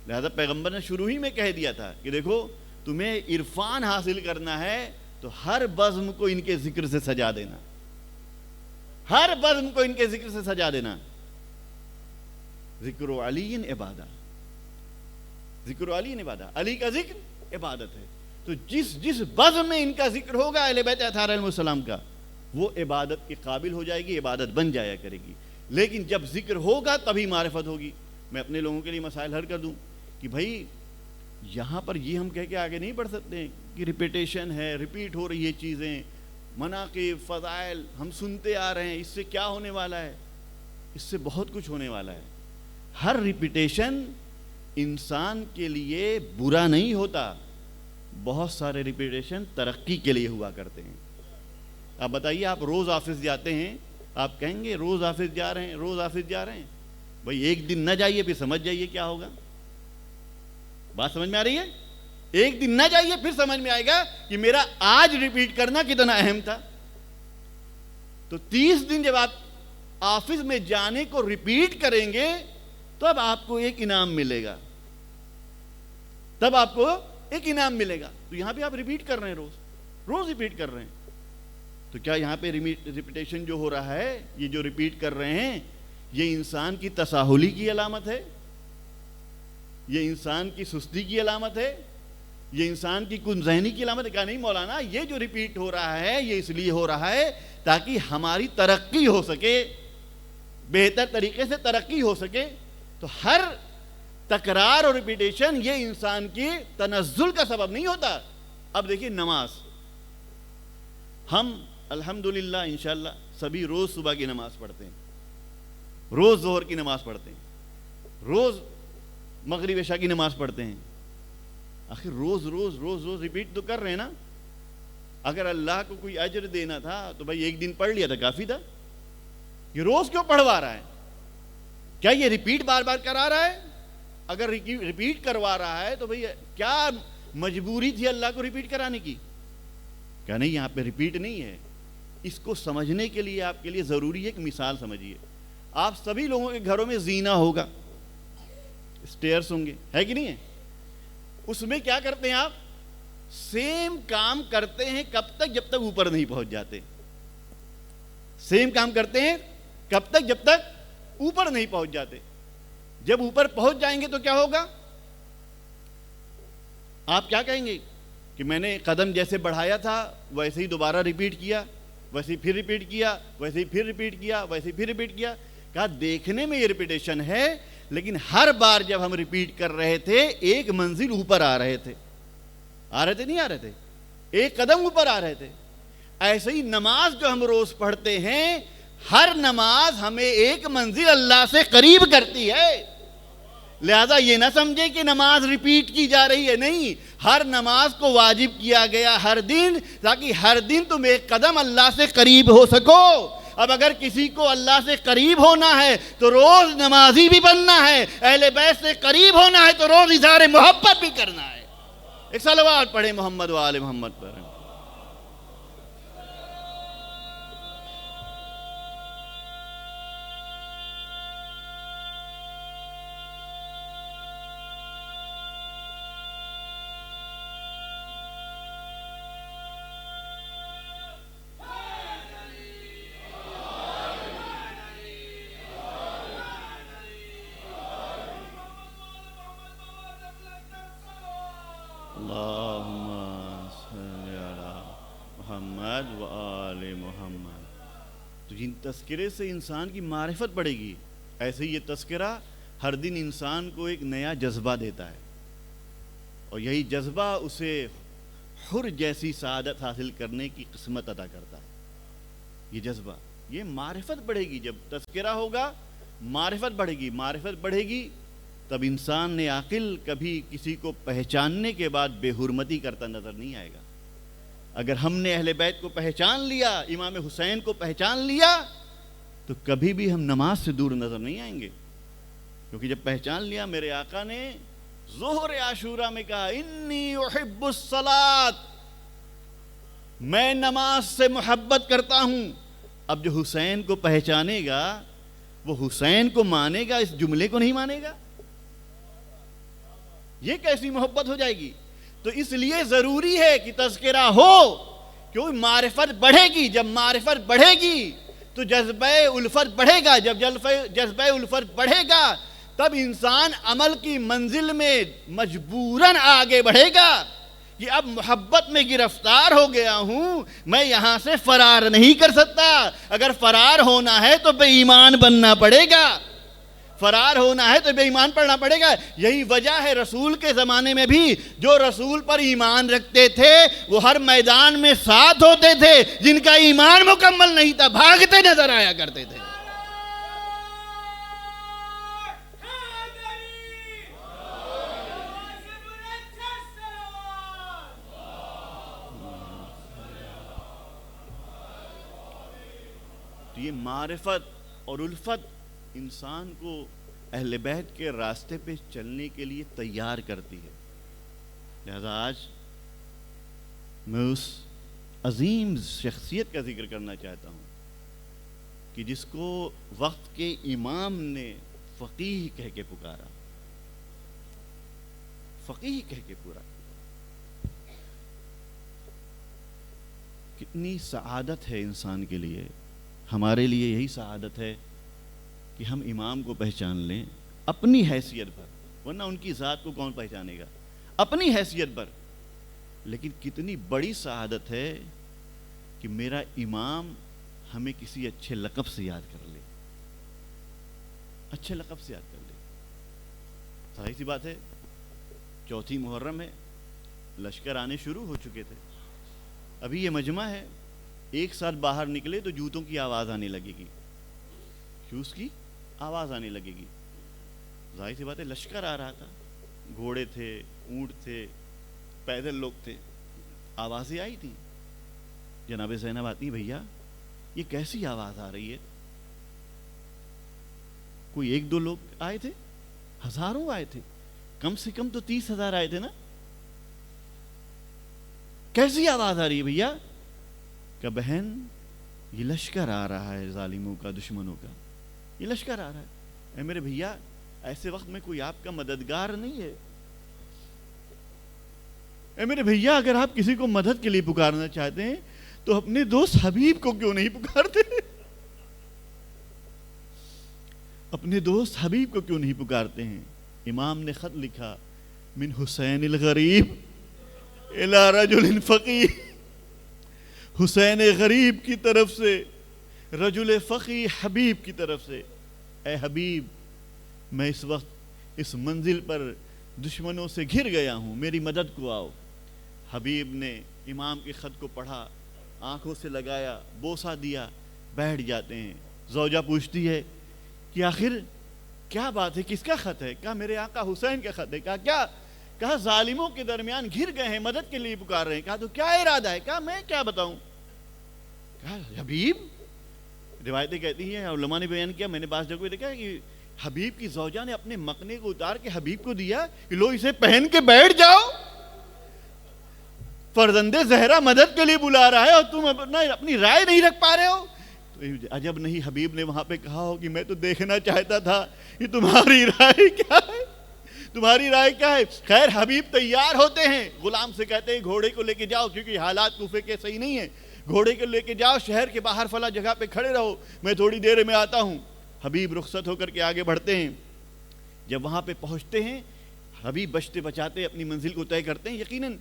لہذا پیغمبر نے شروع ہی میں کہہ دیا تھا کہ دیکھو تمہیں عرفان حاصل کرنا ہے تو ہر بزم کو ان کے ذکر سے سجا دینا، ہر بزم کو ان کے ذکر سے سجا دینا۔ ذکر علی عبادہ، ذکر علی عبادہ، علی کا ذکر عبادت ہے۔ تو جس بزم میں ان کا ذکر ہوگا اہل بیت اطہار علیہ السلام کا، وہ عبادت کے قابل ہو جائے گی، عبادت بن جایا کرے گی۔ لیکن جب ذکر ہوگا تبھی معرفت ہوگی۔ میں اپنے لوگوں کے لیے مسائل حل کر دوں کہ بھائی یہاں پر یہ ہم کہہ کے آگے نہیں بڑھ سکتے کہ ریپیٹیشن ہے، ریپیٹ ہو رہی ہے چیزیں، مناقب، فضائل ہم سنتے آ رہے ہیں، اس سے کیا ہونے والا ہے؟ اس سے بہت کچھ ہونے والا ہے۔ ہر ریپیٹیشن انسان کے لیے برا نہیں ہوتا، بہت سارے ریپیٹیشن ترقی کے لیے ہوا کرتے ہیں۔ آپ بتائیے، آپ روز آفس جاتے ہیں، آپ کہیں گے روز آفس جا رہے ہیں، روز آفس جا رہے ہیں، بھائی ایک دن نہ جائیے پھر سمجھ جائیے کیا ہوگا۔ بات سمجھ میں آ رہی ہے؟ ایک دن نہ جائیے پھر سمجھ میں آئے گا کہ میرا آج ریپیٹ کرنا کتنا اہم تھا۔ تو 30 دن جب آپ آفس میں جانے کو ریپیٹ کریں گے تو اب آپ کو ایک انعام ملے گا، تب آپ کو ایک انعام ملے گا۔ تو یہاں پہ آپ ریپیٹ کر رہے ہیں، روز ریپیٹ کر رہے ہیں، تو کیا یہاں پہ ریپیٹیشن جو ہو رہا ہے، یہ جو ریپیٹ کر رہے ہیں، یہ انسان کی تساہلی کی علامت ہے؟ یہ انسان کی سستی کی علامت ہے؟ یہ انسان کی کن ذہنی کی علامت ہے؟ کہا نہیں مولانا، یہ جو ریپیٹ ہو رہا ہے یہ اس لیے ہو رہا ہے تاکہ ہماری ترقی ہو سکے، بہتر طریقے سے ترقی ہو سکے۔ تو ہر تکرار اور ریپیٹیشن یہ انسان کی تنزل کا سبب نہیں ہوتا۔ اب دیکھیے نماز، ہم الحمدللہ انشاءاللہ سبھی روز صبح کی نماز پڑھتے ہیں، روز ظہر کی نماز پڑھتے ہیں، روز مغرب عشاء کی نماز پڑھتے ہیں۔ آخر روز روز روز روز ریپیٹ تو کر رہے ہیں نا۔ اگر اللہ کو کوئی اجر دینا تھا تو بھائی ایک دن پڑھ لیا تھا کافی تھا، یہ روز کیوں پڑھوا رہا ہے؟ کیا یہ ریپیٹ بار بار کرا رہا ہے؟ اگر ریپیٹ کروا رہا ہے تو بھئی کیا مجبوری تھی اللہ کو ریپیٹ کرانے کی؟ کیا نہیں، یہاں پہ ریپیٹ نہیں ہے۔ اس کو سمجھنے کے لیے آپ کے لیے ضروری ہے کہ مثال سمجھیے۔ آپ سبھی لوگوں کے گھروں میں زینہ ہوگا، اسٹیئرس ہوں گے، ہے کہ نہیں ہے؟ اس میں کیا کرتے ہیں آپ؟ سیم کام کرتے ہیں کب تک؟ جب تک اوپر نہیں پہنچ جاتے۔ سیم کام کرتے ہیں کب تک؟ جب تک اوپر نہیں پہنچ جاتے۔ جب اوپر پہنچ جائیں گے تو کیا ہوگا؟ آپ کیا کہیں گے کہ میں نے قدم جیسے بڑھایا تھا ویسے ہی دوبارہ ریپیٹ کیا، ویسے ہی پھر ریپیٹ کیا، ویسے ہی پھر ریپیٹ کیا، ویسے ہی پھر ریپیٹ کیا. کہا دیکھنے میں یہ ریپیٹیشن ہے، لیکن ہر بار جب ہم ریپیٹ کر رہے تھے ایک منزل اوپر آ رہے تھے. آ رہے تھے نہیں آ رہے تھے؟ ایک قدم اوپر آ رہے تھے. ایسے ہی نماز جو ہم روز پڑھتے ہیں، ہر نماز ہمیں ایک منزل اللہ سے قریب کرتی ہے. لہذا یہ نہ سمجھے کہ نماز ریپیٹ کی جا رہی ہے، نہیں، ہر نماز کو واجب کیا گیا ہر دن، تاکہ ہر دن تم ایک قدم اللہ سے قریب ہو سکو. اب اگر کسی کو اللہ سے قریب ہونا ہے تو روز نمازی بھی بننا ہے، اہل بیت سے قریب ہونا ہے تو روز اظہار محبت بھی کرنا ہے. ایک صلوات پڑھیں محمد و آل محمد پر. اللہم صلی علی محمد و آل محمد. تو ان تذکرے سے انسان کی معرفت بڑھے گی. ایسے ہی یہ تذکرہ ہر دن انسان کو ایک نیا جذبہ دیتا ہے، اور یہی جذبہ اسے حر جیسی سعادت حاصل کرنے کی قسمت عطا کرتا ہے. یہ جذبہ، یہ معرفت بڑھے گی. جب تذکرہ ہوگا معرفت بڑھے گی. معرفت بڑھے گی تب انسان نے عاقل کبھی کسی کو پہچاننے کے بعد بے حرمتی کرتا نظر نہیں آئے گا. اگر ہم نے اہل بیت کو پہچان لیا، امام حسین کو پہچان لیا، تو کبھی بھی ہم نماز سے دور نظر نہیں آئیں گے. کیونکہ جب پہچان لیا، میرے آقا نے ظہر عاشورہ میں کہا انی احب الصلاۃ، میں نماز سے محبت کرتا ہوں. اب جو حسین کو پہچانے گا وہ حسین کو مانے گا، اس جملے کو نہیں مانے گا. یہ کیسی محبت ہو جائے گی؟ تو اس لیے ضروری ہے کہ تذکرہ ہو، کیونکہ معرفت بڑھے گی. جب معرفت بڑھے گی تو جذبہ الفت بڑھے گا. جب جذبہ الفت بڑھے گا تب انسان عمل کی منزل میں مجبوراً آگے بڑھے گا کہ اب محبت میں گرفتار ہو گیا ہوں، میں یہاں سے فرار نہیں کر سکتا. اگر فرار ہونا ہے تو بے ایمان بننا پڑے گا، فرار ہونا ہے تو بے ایمان پڑھنا پڑے گا. یہی وجہ ہے رسول کے زمانے میں بھی جو رسول پر ایمان رکھتے تھے وہ ہر میدان میں ساتھ ہوتے تھے، جن کا ایمان مکمل نہیں تھا بھاگتے نظر آیا کرتے تھے. تو یہ معرفت اور الفت انسان کو اہل بیت کے راستے پہ چلنے کے لیے تیار کرتی ہے. لہذا آج میں اس عظیم شخصیت کا ذکر کرنا چاہتا ہوں کہ جس کو وقت کے امام نے فقیہ کہہ کے پکارا، فقیہ کہہ کے پورا. کتنی سعادت ہے انسان کے لیے. ہمارے لیے یہی سعادت ہے کہ ہم امام کو پہچان لیں اپنی حیثیت پر، ورنہ ان کی ذات کو کون پہچانے گا؟ اپنی حیثیت پر. لیکن کتنی بڑی سعادت ہے کہ میرا امام ہمیں کسی اچھے لقب سے یاد کر لے، اچھے لقب سے یاد کر لے. صحیح سی بات ہے، چوتھی محرم ہے، لشکر آنے شروع ہو چکے تھے. ابھی یہ مجمع ہے، ایک ساتھ باہر نکلے تو جوتوں کی آواز آنے لگے گی، شوز کی آواز آنے لگے گی. ظاہر سی بات ہے، لشکر آ رہا تھا، گھوڑے تھے، اونٹ تھے، پیدل لوگ تھے، آوازیں آئی تھیں. جناب زینب آتی، بھیا یہ کیسی آواز آ رہی ہے؟ کوئی ایک دو لوگ آئے تھے؟ ہزاروں آئے تھے، کم سے کم تو 30,000 آئے تھے نا. کیسی آواز آ رہی ہے بھیا؟ کہ بہن یہ لشکر آ رہا ہے ظالموں کا، دشمنوں کا، یہ لشکر آ رہا ہے. اے میرے بھیا، ایسے وقت میں کوئی آپ کا مددگار نہیں ہے. اے میرے بھیا، اگر آپ کسی کو مدد کے لیے پکارنا چاہتے ہیں تو اپنے دوست حبیب کو کیوں نہیں پکارتے؟ اپنے دوست حبیب کو کیوں نہیں پکارتے ہیں؟ امام نے خط لکھا، من حسین الغریب الی رجل فقی، حسین غریب کی طرف سے رجل فقی حبیب کی طرف سے، اے حبیب میں اس وقت اس منزل پر دشمنوں سے گھر گیا ہوں، میری مدد کو آؤ۔ حبیب نے امام کے خط کو پڑھا، آنکھوں سے لگایا، بوسہ دیا، بیٹھ جاتے ہیں۔ زوجہ پوچھتی ہے کہ آخر کیا بات ہے، کس کا خط ہے؟ کہا میرے آقا حسین کا خط ہے۔ کہا کیا؟ کہا ظالموں کے درمیان گھر گئے ہیں، مدد کے لیے پکار رہے ہیں۔ کہا تو کیا ارادہ ہے؟ کہا میں کیا بتاؤں۔ کہا حبیب، روایتیں کہتی ہیں، علماء نے بیان کیا، میں نے بعض جگہ دیکھا کہ حبیب کی زوجہ نے اپنے مقنے کو اتار کے حبیب کو دیا کہ لو اسے پہن کے بیٹھ جاؤ، فرزند زہرا مدد کے لیے بلا رہا ہے اور تم اپنی رائے نہیں رکھ پا رہے ہو۔ تو عجب نہیں حبیب نے وہاں پہ کہا ہو کہ میں تو دیکھنا چاہتا تھا کہ تمہاری رائے کیا ہے، تمہاری رائے کیا ہے۔ خیر حبیب تیار ہوتے ہیں، غلام سے کہتے ہیں گھوڑے کو لے کے جاؤ، کیونکہ حالات کوفے کے صحیح نہیں ہیں، گھوڑے کو لے کے جاؤ، شہر کے باہر فلاں جگہ پہ کھڑے رہو، میں تھوڑی دیر میں آتا ہوں۔ حبیب رخصت ہو کر کے آگے بڑھتے ہیں۔ جب وہاں پہ پہنچتے ہیں، حبیب بچتے بچاتے اپنی منزل کو طے کرتے ہیں۔ یقیناً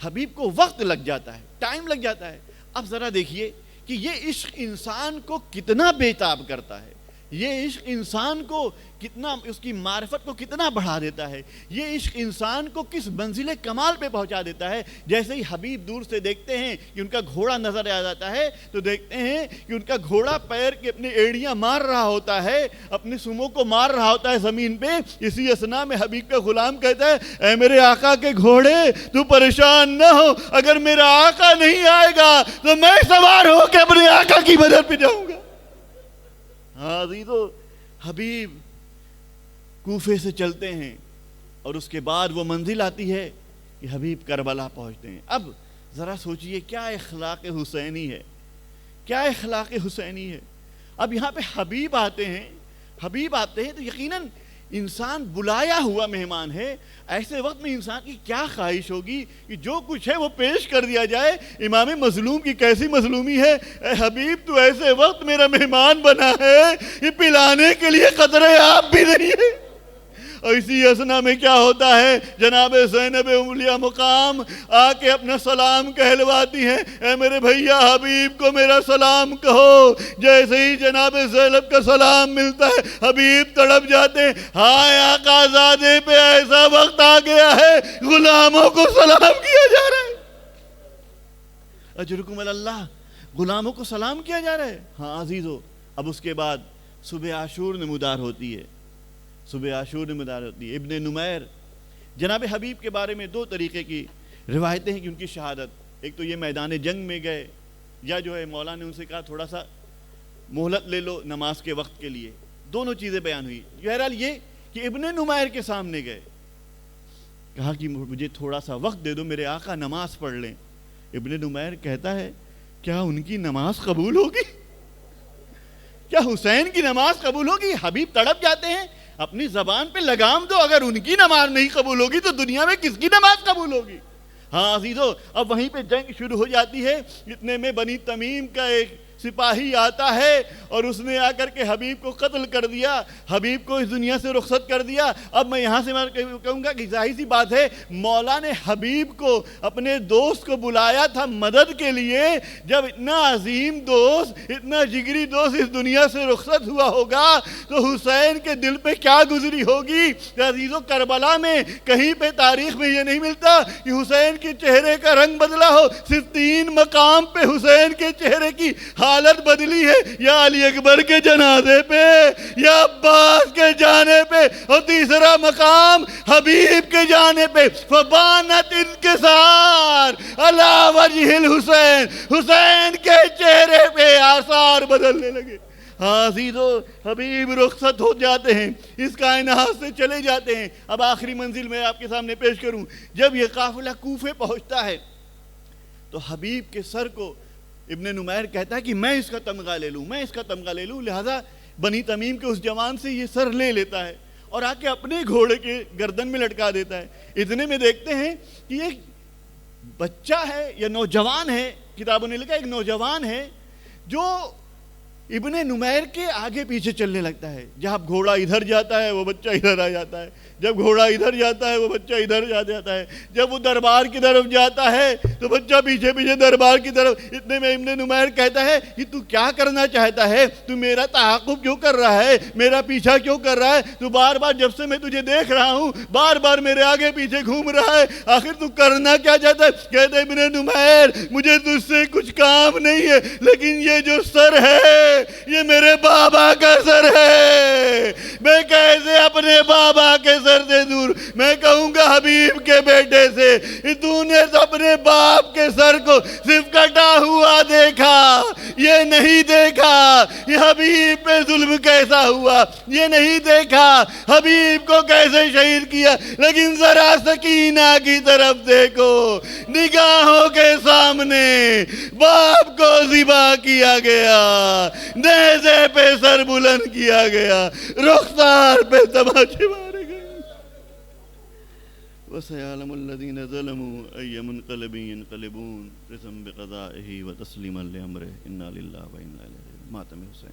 حبیب کو وقت لگ جاتا ہے، ٹائم لگ جاتا ہے۔ اب ذرا دیکھیے کہ یہ عشق انسان کو کتنا بے تاب کرتا ہے، یہ عشق انسان کو کتنا، اس کی معرفت کو کتنا بڑھا دیتا ہے، یہ عشق انسان کو کس منزل کمال پہ پہنچا دیتا ہے۔ جیسے ہی حبیب دور سے دیکھتے ہیں کہ ان کا گھوڑا نظر آ جاتا ہے تو دیکھتے ہیں کہ ان کا گھوڑا پیر کے اپنی ایڑیاں مار رہا ہوتا ہے، اپنے سموں کو مار رہا ہوتا ہے زمین پہ۔ اسی اثنا میں حبیب کا غلام کہتا ہے اے میرے آقا کے گھوڑے تو پریشان نہ ہو، اگر میرا آقا نہیں آئے گا تو میں سوار ہو کے اپنے آقا کی مدد پہ جاؤں گا۔ ہاں عزیزو، حبیب کوفے سے چلتے ہیں اور اس کے بعد وہ منزل آتی ہے کہ حبیب کربلا پہنچتے ہیں۔ اب ذرا سوچئے کیا اخلاق حسینی ہے، کیا اخلاق حسینی ہے۔ اب یہاں پہ حبیب آتے ہیں، حبیب آتے ہیں تو یقیناً انسان بلایا ہوا مہمان ہے۔ ایسے وقت میں انسان کی کیا خواہش ہوگی کہ جو کچھ ہے وہ پیش کر دیا جائے۔ امام مظلوم کی کیسی مظلومی ہے، اے حبیب تو ایسے وقت میرا مہمان بنا ہے کہ پلانے کے لیے قطرے آپ بھی نہیں ہے۔ اور اسی اثنا میں کیا ہوتا ہے، جناب زینب اولیاء مقام آ کے اپنا سلام کہلواتی ہیں، اے میرے بھیا حبیب کو میرا سلام کہو۔ جیسے ہی جناب زینب کا سلام ملتا ہے حبیب تڑپ جاتے ہیں، ہائے آقا زادے پہ ایسا وقت آ گیا ہے غلاموں کو سلام کیا جا رہا ہے۔ اجرکم اللہ، غلاموں کو سلام کیا جا رہا ہے۔ ہاں عزیزو، اب اس کے بعد صبح عاشور نمودار ہوتی ہے، صبح عاشور نمودار ہوتی ہے۔ ابن نمیر جناب حبیب کے بارے میں دو طریقے کی روایتیں ہیں کہ ان کی شہادت، ایک تو یہ میدان جنگ میں گئے، یا جو ہے مولا نے ان سے کہا تھوڑا سا مہلت لے لو نماز کے وقت کے لیے، دونوں چیزیں بیان ہوئی۔ بہرحال یہ کہ ابن نمیر کے سامنے گئے، کہا کہ مجھے تھوڑا سا وقت دے دو، میرے آقا نماز پڑھ لیں۔ ابن نمیر کہتا ہے کیا ان کی نماز قبول ہوگی؟ کیا حسین کی نماز قبول ہوگی؟ حبیب تڑپ جاتے ہیں، اپنی زبان پہ لگام دو، اگر ان کی نماز نہیں قبول ہوگی تو دنیا میں کس کی نماز قبول ہوگی؟ ہاں عزیزو، اب وہیں پہ جنگ شروع ہو جاتی ہے۔ اتنے میں بنی تمیم کا ایک سپاہی آتا ہے اور اس نے آ کر کے حبیب کو قتل کر دیا، حبیب کو اس دنیا سے رخصت کر دیا۔ اب میں یہاں سے کہوں گا کہ ظاہر سی بات ہے، مولا نے حبیب کو اپنے دوست کو بلایا تھا مدد کے لیے۔ جب اتنا عظیم دوست، اتنا جگری دوست اس دنیا سے رخصت ہوا ہوگا تو حسین کے دل پہ کیا گزری ہوگی۔ عزیزو، کربلا میں کہیں پہ تاریخ میں یہ نہیں ملتا کہ حسین کے چہرے کا رنگ بدلا ہو، صرف 3 مقام پہ حسین کے چہرے کی حالت بدلی ہے، یا علی اکبر کے جنازے پہ، یا عباس کے جانے پہ، اور تیسرا مقام حبیب کے جانے پہ۔ فبانت انکسار علی وجہ الحسین، حسین کے چہرے پہ آثار بدلنے لگے۔ ہاں عزیزو، حبیب رخصت ہو جاتے ہیں، اس کائنات سے چلے جاتے ہیں۔ اب آخری منزل میں آپ کے سامنے پیش کروں، جب یہ قافلہ کوفے پہنچتا ہے تو حبیب کے سر کو ابن نمیر کہتا ہے کہ میں اس کا تمغہ لے لوں، میں اس کا تمغہ لے لوں، لہذا بنی تمیم کے اس جوان سے یہ سر لے لیتا ہے اور آ کے اپنے گھوڑے کے گردن میں لٹکا دیتا ہے۔ اتنے میں دیکھتے ہیں کہ ایک بچہ ہے یا نوجوان ہے، کتابوں نے لکھا ایک نوجوان ہے جو ابن نمیر کے آگے پیچھے چلنے لگتا ہے. جب گھوڑا ادھر جاتا ہے وہ بچہ ادھر آ جاتا ہے, جب گھوڑا ادھر جاتا ہے وہ بچہ ادھر جا جاتا ہے, جب وہ دربار کی طرف جاتا ہے تو بچہ پیچھے پیچھے دربار کی طرف. اتنے میں ابن نمیر کہتا ہے کہ تو کیا کرنا چاہتا ہے, تو میرا تعاقب کیوں کر رہا ہے, میرا پیچھا کیوں کر رہا ہے, تو بار بار جب سے میں تجھے دیکھ رہا ہوں بار بار میرے آگے پیچھے گھوم رہا ہے, آخر تو کرنا کیا چاہتا ہے. کہتے ابن نمیر مجھے تجھ سے کچھ کام نہیں ہے, لیکن یہ جو سر ہے یہ میرے بابا کا سر ہے, میں کیسے اپنے بابا کے سر سے دور. میں کہوں گا حبیب کے بیٹے سے, تو نے اپنے باپ کے سر کو صرف کٹا ہوا دیکھا, یہ نہیں دیکھا یہ حبیب پہ ظلم کیسا ہوا, یہ نہیں دیکھا حبیب کو کیسے شہید کیا. لیکن ذرا سکینہ کی طرف دیکھو, نگاہوں کے سامنے باپ کو ذبح کیا گیا, نیزے پہ سر بلند کیا گیا, رخسار پہ تماچے مارے گئے. وَسَيَعْلَمُ الَّذِينَ ظَلَمُوا أَيَّ مُنْقَلَبٍ يَنْقَلِبُونَ رِضًا بِقَضَائِهِ وَتَسْلِيمًا لِأَمْرِهِ إِنَّا لِلَّهِ وَإِنَّا إِلَيْهِ رَاجِعُونَ. ماتم حسین.